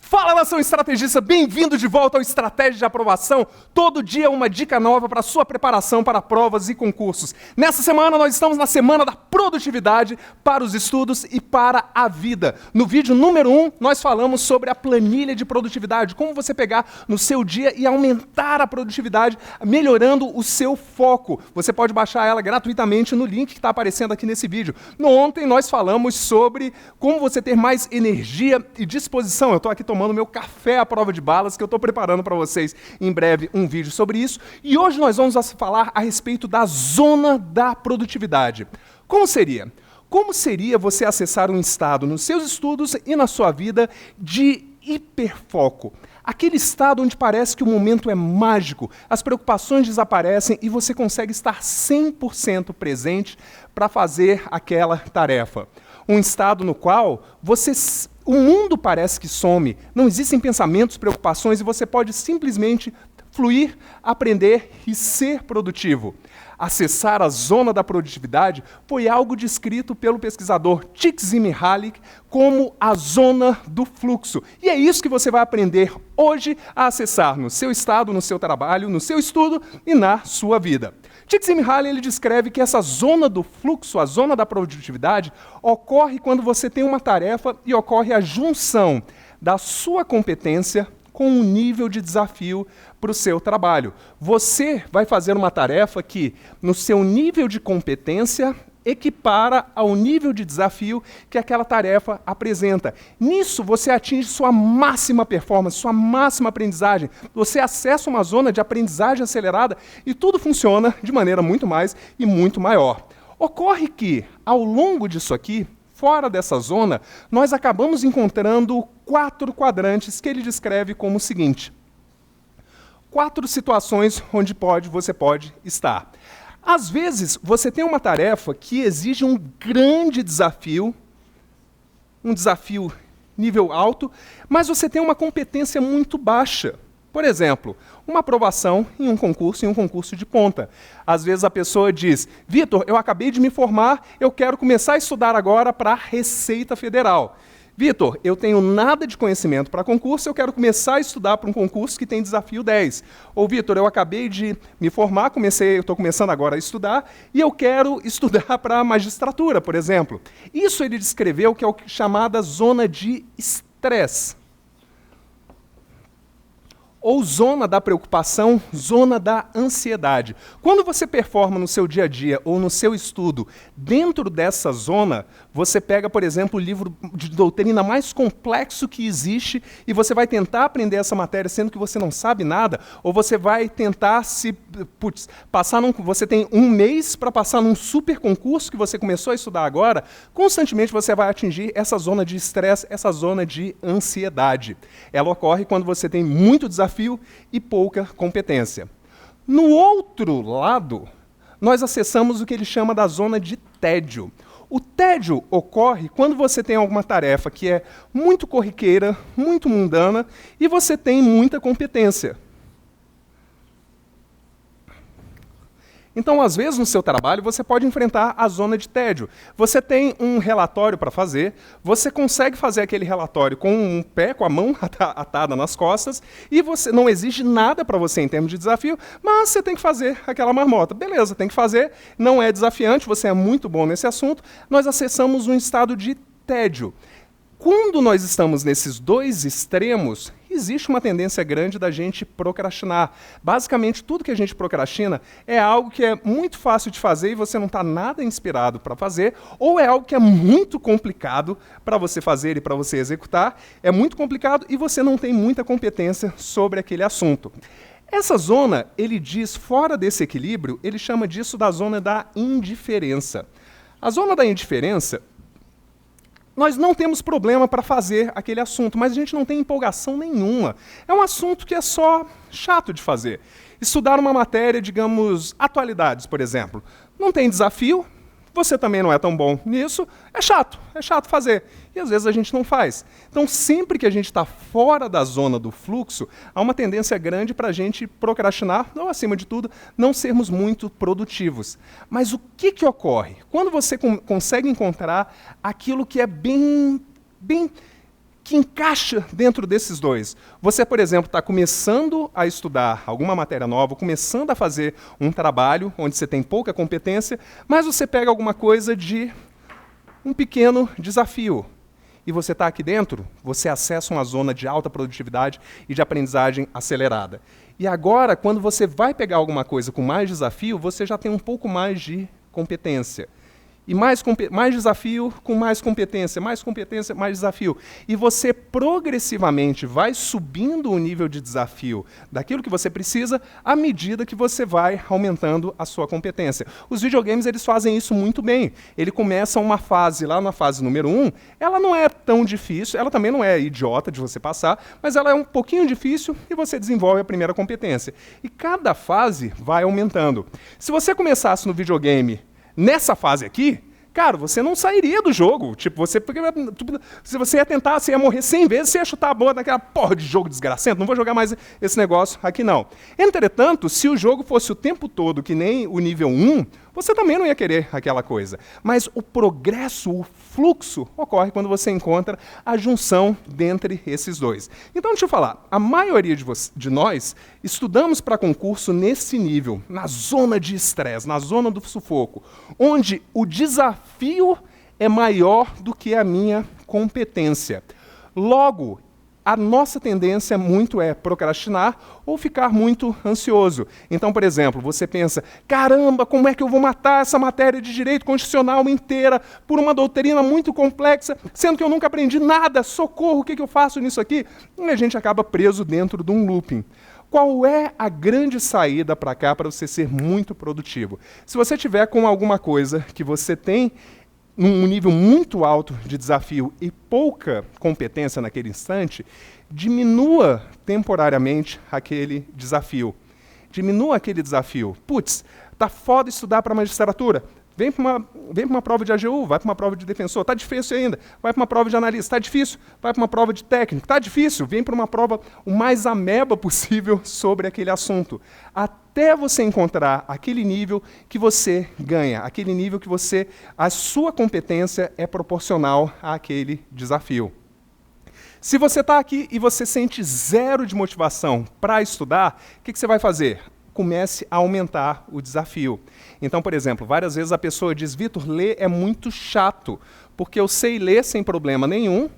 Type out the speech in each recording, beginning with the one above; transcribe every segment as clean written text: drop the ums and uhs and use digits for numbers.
Fala, nação estrategista, bem-vindo de volta ao Estratégia de Aprovação. Todo dia uma dica nova para a sua preparação para provas e concursos. Nessa semana nós estamos na semana da produtividade para os estudos e para a vida. No vídeo número 1, nós falamos sobre a planilha de produtividade, como você pegar no seu dia e aumentar a produtividade, melhorando o seu foco. Você pode baixar ela gratuitamente no link que está aparecendo aqui nesse vídeo. Ontem nós falamos sobre como você ter mais energia e disposição. Eu estou aqui tomando meu café à prova de balas, que eu estou preparando para vocês em breve um vídeo sobre isso. E hoje nós vamos falar a respeito da zona da produtividade. Como seria? Como seria você acessar um estado nos seus estudos e na sua vida de hiperfoco? Aquele estado onde parece que o momento é mágico, as preocupações desaparecem e você consegue estar 100% presente para fazer aquela tarefa. Um estado no qual o mundo parece que some, não existem pensamentos, preocupações e você pode simplesmente fluir, aprender e ser produtivo. Acessar a zona da produtividade foi algo descrito pelo pesquisador Csikszentmihalyi como a zona do fluxo. E é isso que você vai aprender hoje a acessar no seu estado, no seu trabalho, no seu estudo e na sua vida. Csikszentmihalyi ele descreve que essa zona do fluxo, a zona da produtividade, ocorre quando você tem uma tarefa e ocorre a junção da sua competência com um nível de desafio para o seu trabalho. Você vai fazer uma tarefa que, no seu nível de competência, equipara ao nível de desafio que aquela tarefa apresenta. Nisso, você atinge sua máxima performance, sua máxima aprendizagem. Você acessa uma zona de aprendizagem acelerada e tudo funciona de maneira muito mais e muito maior. Ocorre que, ao longo disso aqui, fora dessa zona, nós acabamos encontrando 4 quadrantes que ele descreve como o seguinte. 4 situações onde você pode estar. Às vezes, você tem uma tarefa que exige um grande desafio, um desafio nível alto, mas você tem uma competência muito baixa. Por exemplo, uma aprovação em um concurso de ponta. Às vezes a pessoa diz, Vitor, eu acabei de me formar, eu quero começar a estudar agora para a Receita Federal. Vitor, eu tenho nada de conhecimento para concurso, eu quero começar a estudar para um concurso que tem desafio 10. Ou, Vitor, eu acabei de me formar, eu estou começando agora a estudar, e eu quero estudar para a magistratura, por exemplo. Isso ele descreveu que é o chamada zona de estresse. Ou zona da preocupação, zona da ansiedade. Quando você performa no seu dia a dia ou no seu estudo dentro dessa zona, você pega, por exemplo, o livro de doutrina mais complexo que existe e você vai tentar aprender essa matéria sendo que você não sabe nada, ou você vai tentar você tem um mês para passar num super concurso que você começou a estudar agora, constantemente você vai atingir essa zona de estresse, essa zona de ansiedade. Ela ocorre quando você tem muito desafio e pouca competência. No outro lado, nós acessamos o que ele chama da zona de tédio. O tédio ocorre quando você tem alguma tarefa que é muito corriqueira, muito mundana, e você tem muita competência. Então, às vezes, no seu trabalho, você pode enfrentar a zona de tédio. Você tem um relatório para fazer, você consegue fazer aquele relatório com um pé, com a mão atada nas costas, e você não exige nada para você em termos de desafio, mas você tem que fazer aquela marmota. Beleza, tem que fazer, não é desafiante, você é muito bom nesse assunto. Nós acessamos um estado de tédio. Quando nós estamos nesses dois extremos, existe uma tendência grande da gente procrastinar. Basicamente, tudo que a gente procrastina é algo que é muito fácil de fazer e você não está nada inspirado para fazer, ou é algo que é muito complicado para você fazer e para você executar, é muito complicado e você não tem muita competência sobre aquele assunto. Essa zona, ele diz, fora desse equilíbrio, ele chama disso da zona da indiferença. A zona da indiferença, nós não temos problema para fazer aquele assunto, mas a gente não tem empolgação nenhuma. É um assunto que é só chato de fazer. Estudar uma matéria, digamos, atualidades, por exemplo. Não tem desafio, você também não é tão bom nisso, é chato fazer. E às vezes a gente não faz. Então, sempre que a gente está fora da zona do fluxo, há uma tendência grande para a gente procrastinar, ou, acima de tudo, não sermos muito produtivos. Mas o que ocorre? Quando você consegue encontrar aquilo que é que encaixa dentro desses dois. Você, por exemplo, está começando a estudar alguma matéria nova, começando a fazer um trabalho onde você tem pouca competência, mas você pega alguma coisa de um pequeno desafio. E você está aqui dentro, você acessa uma zona de alta produtividade e de aprendizagem acelerada. E agora, quando você vai pegar alguma coisa com mais desafio, você já tem um pouco mais de competência. E mais desafio com mais competência, mais desafio. E você progressivamente vai subindo o nível de desafio daquilo que você precisa à medida que você vai aumentando a sua competência. Os videogames, eles fazem isso muito bem. Ele começa uma fase, lá na fase número 1, ela não é tão difícil, ela também não é idiota de você passar, mas ela é um pouquinho difícil e você desenvolve a primeira competência. E cada fase vai aumentando. Se você começasse no videogame nessa fase aqui, cara, você não sairia do jogo. Tipo, se você ia tentar, você ia morrer 100 vezes, você ia chutar a bola naquela porra de jogo desgracento. Não vou jogar mais esse negócio aqui, não. Entretanto, se o jogo fosse o tempo todo que nem o nível 1, você também não ia querer aquela coisa. Mas o progresso, o fluxo, ocorre quando você encontra a junção dentre esses dois. Então, deixa eu falar, a maioria de nós estudamos para concurso nesse nível, na zona de estresse, na zona do sufoco, onde o desafio é maior do que a minha competência. Logo, a nossa tendência muito é procrastinar ou ficar muito ansioso. Então, por exemplo, você pensa, caramba, como é que eu vou matar essa matéria de direito constitucional inteira por uma doutrina muito complexa, sendo que eu nunca aprendi nada, socorro, o que eu faço nisso aqui? E a gente acaba preso dentro de um looping. Qual é a grande saída para cá para você ser muito produtivo? Se você tiver com alguma coisa que você tem num nível muito alto de desafio e pouca competência naquele instante, diminua temporariamente aquele desafio. Diminua aquele desafio. Putz, tá foda estudar para magistratura. Vem para uma prova de AGU, vai para uma prova de defensor. Tá difícil ainda. Vai para uma prova de analista. Tá difícil. Vai para uma prova de técnico. Tá difícil. Vem para uma prova o mais ameba possível sobre aquele assunto. Até você encontrar aquele nível que você ganha, aquele nível que a sua competência é proporcional àquele desafio. Se você está aqui e você sente zero de motivação para estudar, o que você vai fazer? Comece a aumentar o desafio. Então, por exemplo, várias vezes a pessoa diz, Vitor, ler é muito chato, porque eu sei ler sem problema nenhum,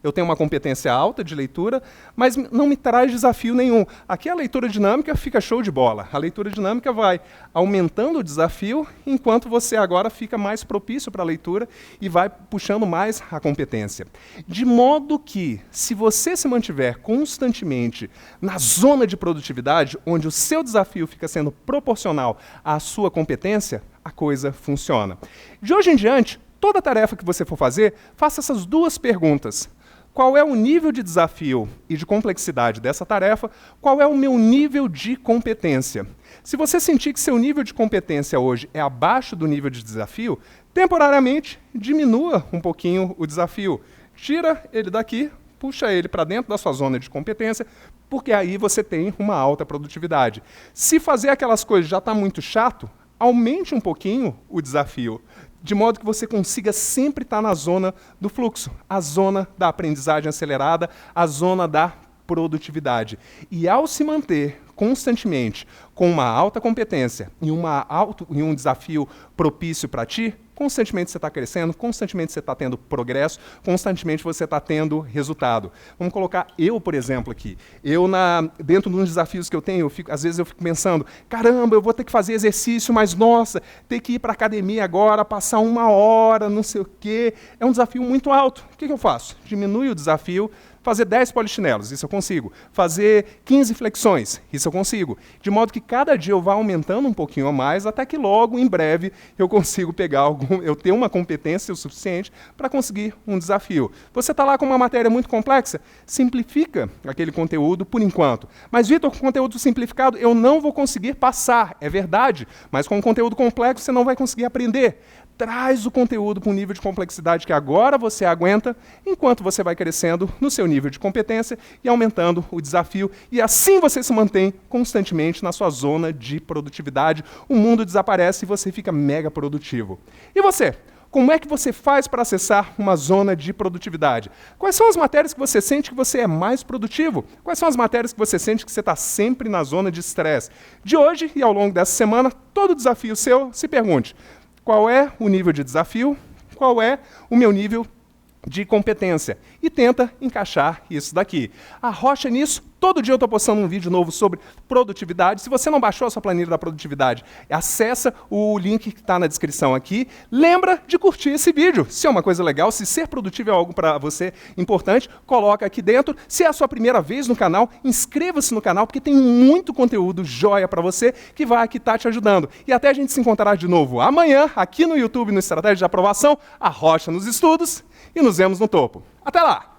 eu tenho uma competência alta de leitura, mas não me traz desafio nenhum. Aqui a leitura dinâmica fica show de bola. A leitura dinâmica vai aumentando o desafio, enquanto você agora fica mais propício para a leitura e vai puxando mais a competência. De modo que, se você se mantiver constantemente na zona de produtividade, onde o seu desafio fica sendo proporcional à sua competência, a coisa funciona. De hoje em diante, toda tarefa que você for fazer, faça essas duas perguntas. Qual é o nível de desafio e de complexidade dessa tarefa? Qual é o meu nível de competência? Se você sentir que seu nível de competência hoje é abaixo do nível de desafio, temporariamente diminua um pouquinho o desafio. Tira ele daqui, puxa ele para dentro da sua zona de competência, porque aí você tem uma alta produtividade. Se fazer aquelas coisas já está muito chato, aumente um pouquinho o desafio, de modo que você consiga sempre estar na zona do fluxo, a zona da aprendizagem acelerada, a zona da produtividade. E ao se manter constantemente com uma alta competência e um desafio propício para ti, constantemente você está crescendo, constantemente você está tendo progresso, constantemente você está tendo resultado. Vamos colocar eu, por exemplo, aqui. Dentro dos desafios que eu tenho, às vezes eu fico pensando, caramba, eu vou ter que fazer exercício, mas nossa, ter que ir para a academia agora, passar 1 hora, não sei o quê. É um desafio muito alto. O que eu faço? Diminui o desafio, fazer 10 polichinelos, isso eu consigo. Fazer 15 flexões, isso eu consigo. De modo que cada dia eu vá aumentando um pouquinho a mais, até que logo, em breve, eu consigo eu ter uma competência o suficiente para conseguir um desafio. Você está lá com uma matéria muito complexa, simplifica aquele conteúdo por enquanto. Mas, Vitor, com conteúdo simplificado, eu não vou conseguir passar. É verdade, mas com conteúdo complexo você não vai conseguir aprender. Traz o conteúdo para um nível de complexidade que agora você aguenta, enquanto você vai crescendo no seu nível de competência e aumentando o desafio. E assim você se mantém constantemente na sua zona de produtividade. O mundo desaparece e você fica mega produtivo. E você? Como é que você faz para acessar uma zona de produtividade? Quais são as matérias que você sente que você é mais produtivo? Quais são as matérias que você sente que você está sempre na zona de estresse? De hoje e ao longo dessa semana, todo desafio seu, se pergunte: qual é o nível de desafio? Qual é o meu nível de competência? E tenta encaixar isso daqui. Arrocha nisso. Todo dia eu estou postando um vídeo novo sobre produtividade. Se você não baixou a sua planilha da produtividade, acessa o link que está na descrição aqui. Lembra de curtir esse vídeo. Se é uma coisa legal, se ser produtivo é algo para você importante, coloca aqui dentro. Se é a sua primeira vez no canal, inscreva-se no canal, porque tem muito conteúdo joia para você que vai aqui estar te ajudando. E até a gente se encontrar de novo amanhã, aqui no YouTube, no Estratégia de Aprovação. Arrocha nos estudos e nos vemos no topo. Até lá!